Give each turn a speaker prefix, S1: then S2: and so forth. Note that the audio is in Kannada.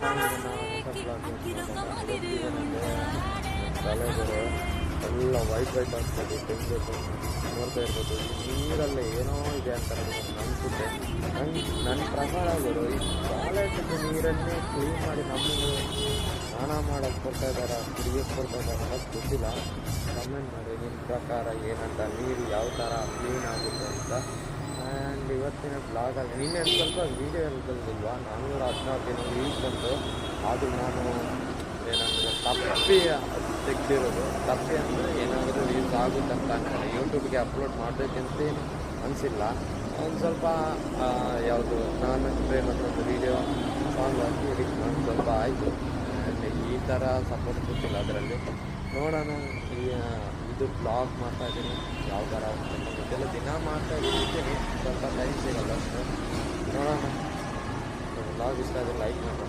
S1: ನಾನು ಇದನ್ನು ತಲೆಗಳು ಎಲ್ಲ ವೈಟ್ ಆಗ್ತದೆ ತೆಗಿಬೇಕು. ನೋಡ್ತಾ ಇರ್ಬೋದು ಈ ನೀರಲ್ಲಿ ಏನೋ ಇದೆ ಅಂತ ಅನಿಸುತ್ತೆ. ನನ್ನ ಪ್ರಕಾರ ಗುರು ಈ ಟಾಯ್ಲೆಟಿಂದ ನೀರನ್ನೇ ಕ್ಲೀನ್ ಮಾಡಿ ನಮಗೆ ಸ್ನಾನ ಮಾಡೋಕ್ಕೆ ಕೊಡ್ತಾ ಇದ್ದಾರೆ, ಕುಡಿಯೋಕ್ಕೆ ಕೊಡ್ತಾ ಇದ್ದಾರೆ ಅನ್ನೋದು ಗೊತ್ತಿಲ್ಲ. ಕಮೆಂಟ್ ಮಾಡಿ ನಿಮ್ಮ ಪ್ರಕಾರ ಏನಂತ, ನೀರು ಯಾವ ಥರ ಕ್ಲೀನ್ ಆಗುತ್ತೆ ಅಂತ. ಆ್ಯಂಡ್ ಇವತ್ತಿನ ಬ್ಲಾಗಲ್ಲಿ ನಿನ್ನೆ ಸ್ವಲ್ಪ ವೀಡಿಯೋ ಇಲ್ವಾ 416 ದಿನ ವ್ಯೂಸ್ ಬಂತು. ಆದರೂ ನಾನು ಏನಂದರೆ ತಪ್ಪಿ ತೆಗೆದಿರೋದು. ತಪ್ಪಿ ಅಂದರೆ ಏನಾದರೂ ವ್ಯೂಸ್ ಆಗುತ್ತೆ ಅಂತ ಅನ್ಕೊಂಡು ಯೂಟ್ಯೂಬ್ಗೆ ಅಪ್ಲೋಡ್ ಮಾಡಬೇಕಂತೇನು ಅನಿಸಿಲ್ಲ. ಒಂದು ಸ್ವಲ್ಪ ಯಾವುದು ನಾನು ಪ್ರೇಮ್ ಅಂತ ಒಂದು ವೀಡಿಯೋ ಸಾಂಗ್ ಹಾಕಿ ಎಡಿಟ್ ಮಾಡಿ ಸ್ವಲ್ಪ ಆಯಿತು. ಆ್ಯಂಡ್ ಈ ಥರ ಸಪೋರ್ಟ್ ಗೊತ್ತಿಲ್ಲ ಅದರಲ್ಲಿ. ನೋಡೋಣ. ಇದು ಬ್ಲಾಗ್ ಮಾಡ್ತಾಯಿದ್ದೀನಿ, ಯಾವ ಥರ ಇದೆಲ್ಲ ದಿನ ಮಾಡ್ತಾಯಿದ್ದೀನಿ. ಸ್ವಲ್ಪ ಟೈಮ್ ಸಿಗಲ್ಲ ಅಷ್ಟು. ನೋಡೋಣ. ಬ್ಲಾಗ್ ಇಷ್ಟ ಆದರೆ ಲೈಕ್ ಮಾಡಿ.